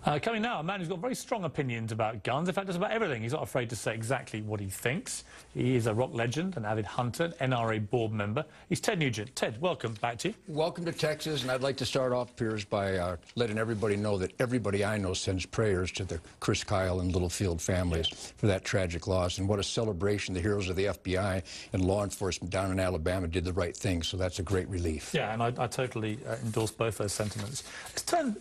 Coming now, a man who's got very strong opinions about guns. In fact, just about everything. He's not afraid to say exactly what he thinks. He is a rock legend, an avid hunter, NRA board member. He's Ted Nugent. Ted, welcome back to you. Welcome to Texas, and I'd like to start off, Piers, by letting everybody know that everybody I know sends prayers to the Chris Kyle and Littlefield families for that tragic loss. And what a celebration. The heroes of the FBI and law enforcement down in Alabama did the right thing, so that's a great relief. Yeah, and I totally endorse both those sentiments. Let's turn,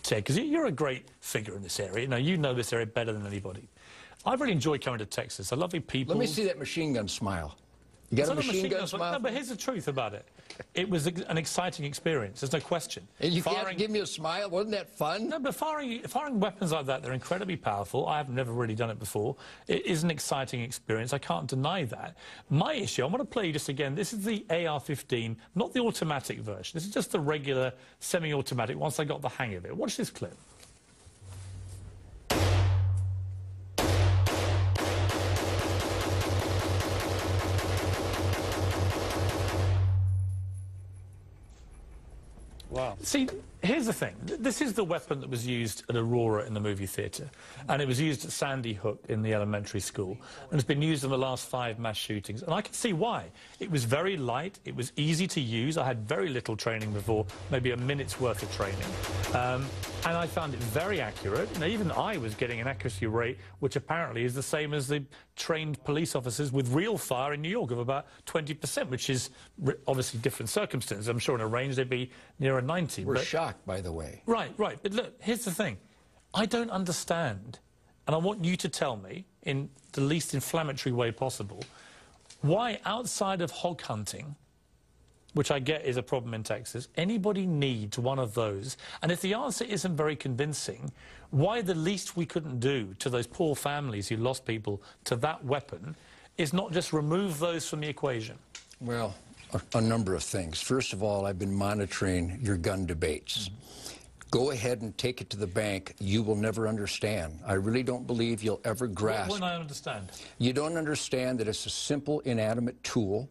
Ted, because you're a great figure in this area. You know this area better than anybody. I've really enjoyed coming to Texas. I love the people. Let me see that machine gun smile. You got a machine gun smile? No, but here's the truth about it. It was an exciting experience. There's no question. And you can't give me a smile? Wasn't that fun? No, but firing weapons like that, they're incredibly powerful. I've never really done it before. It is an exciting experience. I can't deny that. My issue, I want to play you just again. This is the AR-15, not the automatic version. This is just the regular semi-automatic once I got the hang of it. Watch this clip. Wow. See, here's the thing. This is the weapon that was used at Aurora in the movie theatre, and it was used at Sandy Hook in the elementary school, and it's been used in the last 5 mass shootings. And I can see why. It was very light. It was easy to use. I had very little training before, maybe a minute's worth of training. And I found it very accurate. And even I was getting an accuracy rate which apparently is the same as the trained police officers with real fire in New York of about 20%, which is obviously different circumstances. I'm sure in a range they'd be nearer 90. We're shocked, by the way. Right. But look, here's the thing. I don't understand, and I want you to tell me, in the least inflammatory way possible, why outside of hog hunting, which I get is a problem in Texas, anybody needs one of those. And if the answer isn't very convincing, why the least we couldn't do to those poor families who lost people to that weapon is not just remove those from the equation? Well, a number of things. First of all, I've been monitoring your gun debates. Go ahead and take it to the bank. You will never understand. I really don't believe you'll ever grasp. When I understand? You don't understand that it's a simple, inanimate tool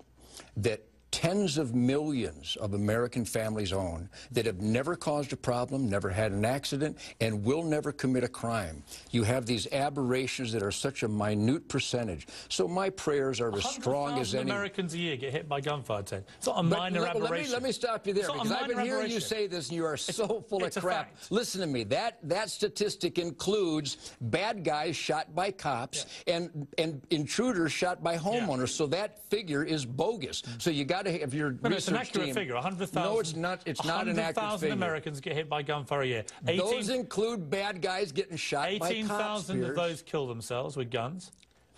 that tens of millions of American families own, that have never caused a problem, never had an accident, and will never commit a crime. You have these aberrations that are such a minute percentage. So my prayers are as strong as any. Americans a year get hit by gunfire, Ted. It's not a minor aberration. Let me stop you there, because I've been hearing you say this, and you are so full of crap. Listen to me. That statistic includes bad guys shot by cops and intruders shot by homeowners. So that figure is bogus. So you got to, if your research it's an accurate figure. 100,000. No, it's not. It's not an accurate figure. 100,000 Americans get hit by gunfire a year. Those include bad guys getting shot by cops. 18,000 of those kill themselves with guns.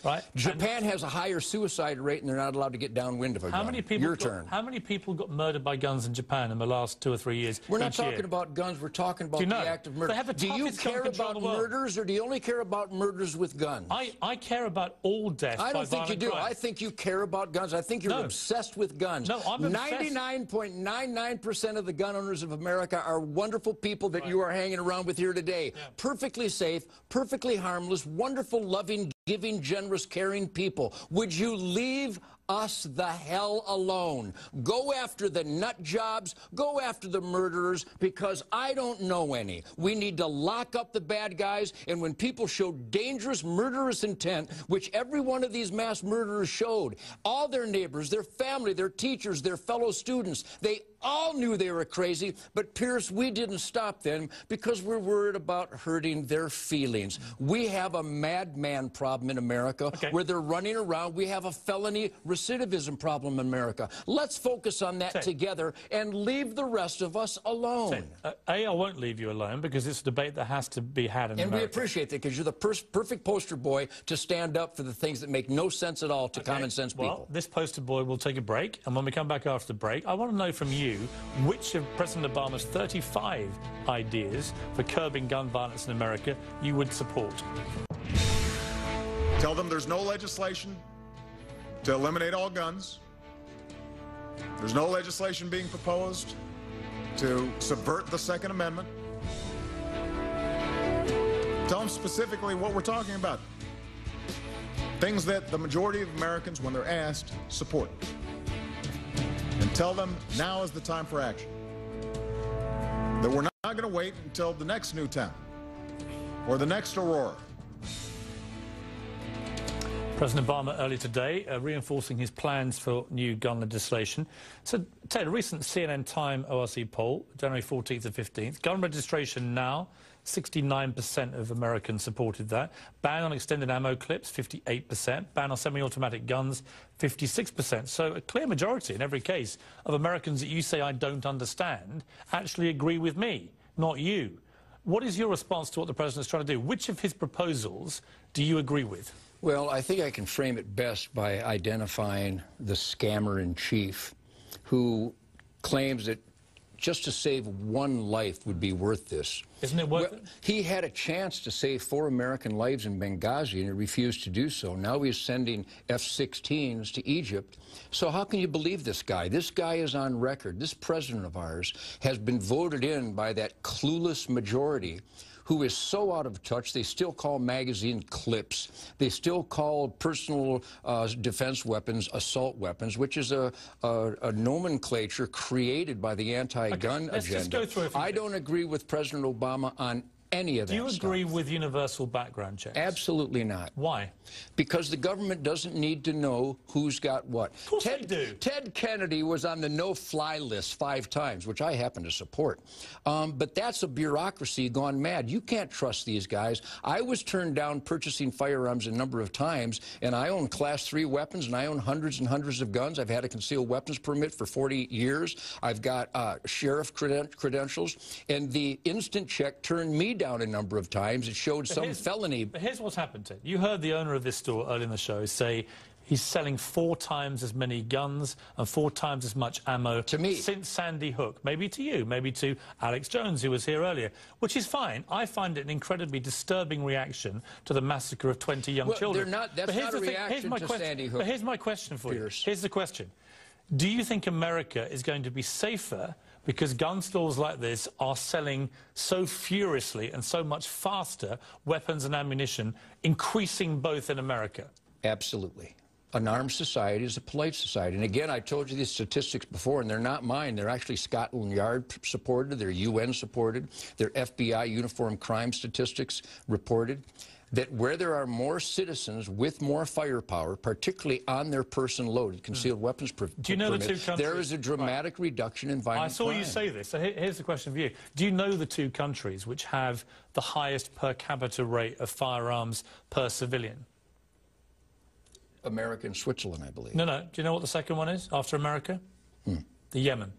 Right? Japan has a higher suicide rate, and they're not allowed to get downwind of a gun. Your turn. How many people got murdered by guns in Japan in the last 2 or 3 years? We're not talking about guns. We're talking about the act of murder. Do you care about murders, or do you only care about murders with guns? I care about all deaths. I don't think you do. I think you care about guns. I think you're obsessed with guns. No, I'm obsessed. 99.99% of the gun owners of America are wonderful people that you are hanging around with here today. Yeah. Perfectly safe, perfectly harmless, wonderful, loving, giving, generous, caring people. Would you leave us the hell alone? Go after the nut jobs, go after the murderers, because I don't know any. We need to lock up the bad guys, and when people show dangerous, murderous intent, which every one of these mass murderers showed, all their neighbors, their family, their teachers, their fellow students, they all knew they were crazy, but Pierce, we didn't stop them because we're worried about hurting their feelings. We have a madman problem in America where they're running around. We have a felony recidivism problem in America. Let's focus on that together and leave the rest of us alone. I won't leave you alone because it's a debate that has to be had in America. And we appreciate that because you're the perfect poster boy to stand up for the things that make no sense at all to common sense people. Well, this poster boy will take a break, and when we come back after the break, I want to know from you which of President Obama's 35 ideas for curbing gun violence in America you would support. Tell them there's no legislation to eliminate all guns. There's no legislation being proposed to subvert the Second Amendment. Tell them specifically what we're talking about. Things that the majority of Americans, when they're asked, support. And tell them now is the time for action. That we're not going to wait until the next Newtown or the next Aurora. President Obama earlier today reinforcing his plans for new gun legislation. So, Ted, a recent CNN Time ORC poll, January 14th and 15th, gun registration now, 69% of Americans supported that. Ban on extended ammo clips, 58%. Ban on semi-automatic guns, 56%. So a clear majority in every case of Americans that you say I don't understand actually agree with me, not you. What is your response to what the president is trying to do? Which of his proposals do you agree with? Well, I think I can frame it best by identifying the scammer-in-chief who claims that just to save one life would be worth this. Isn't it worth it? He had a chance to save 4 American lives in Benghazi, and he refused to do so. Now he's sending F-16s to Egypt. So how can you believe this guy? This guy is on record. This president of ours has been voted in by that clueless majority who is so out of touch, they still call magazine clips. They still call personal defense weapons assault weapons, which is a nomenclature created by the anti-gun agenda. Just go through I don't agree with President Obama on any of that. Do you agree with universal background checks? Absolutely not. Why? Because the government doesn't need to know who's got what. Of course they do. Ted Kennedy was on the no-fly list 5 times, which I happen to support. But that's a bureaucracy gone mad. You can't trust these guys. I was turned down purchasing firearms a number of times, and I own Class 3 weapons, and I own hundreds and hundreds of guns. I've had a concealed weapons permit for 40 years. I've got sheriff credentials, and the instant check turned me down a number of times. It showed some felony. But here's what's happened, Ted. You heard the owner of this store earlier in the show say he's selling 4 times as many guns and 4 times as much ammo to me since Sandy Hook. Maybe to you, maybe to Alex Jones, who was here earlier, which is fine. I find it an incredibly disturbing reaction to the massacre of 20 young children. That's not a reaction to Sandy Hook. But here's my question for Piers. you. Here's the question. Do you think America is going to be safer because gun stores like this are selling so furiously and so much faster weapons and ammunition, increasing both in America? Absolutely. An armed society is a polite society. And again, I told you these statistics before, and they're not mine. They're actually Scotland Yard supported. They're UN supported. They're FBI uniform crime statistics reported. That where there are more citizens with more firepower, particularly on their person loaded concealed weapons permit, do you know the 2 countries? There is a dramatic reduction in violent crime. I saw you say this. So here's the question for you. Do you know the 2 countries which have the highest per capita rate of firearms per civilian? America and Switzerland, I believe. No. Do you know what the second one is after America? The Yemen.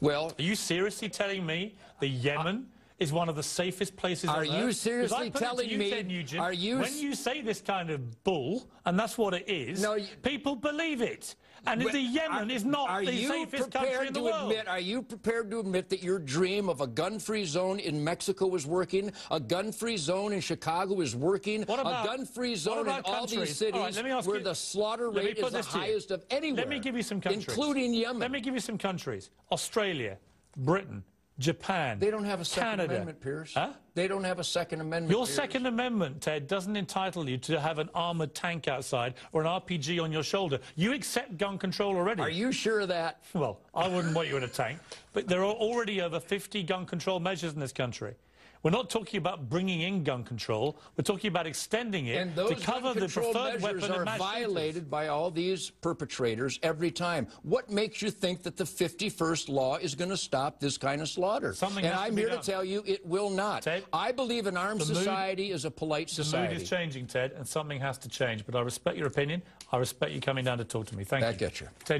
Well, are you seriously telling me the Yemen is one of the safest places on earth? Are you seriously telling me? Ted Nugent, are you? When you say this kind of bull, and that's what it is, people believe it. And the Yemen is not the safest country in the world. Are you prepared to admit that your dream of a gun-free zone in Mexico is working? A gun-free zone in Chicago is working? What about, a gun-free zone in all these cities where the slaughter rate is the highest of anywhere? Let me give you some countries. Including Yemen. Let me give you some countries. Australia, Britain, Japan, They don't have a Second Canada. Amendment, Piers. Huh? They don't have a Second Amendment, Your Piers. Second Amendment, Ted, doesn't entitle you to have an armoured tank outside or an RPG on your shoulder. You accept gun control already. Are you sure of that? Well, I wouldn't want you in a tank. But there are already over 50 gun control measures in this country. We're not talking about bringing in gun control. We're talking about extending it to cover the preferred weapon and mass shooters. And those gun control measures are violated by all these perpetrators every time. What makes you think that the 51st law is going to stop this kind of slaughter? And I'm here to tell you it will not. Ted, I believe an armed society is a polite society. The mood is changing, Ted, and something has to change. But I respect your opinion. I respect you coming down to talk to me. Thank you. Back at you. Ted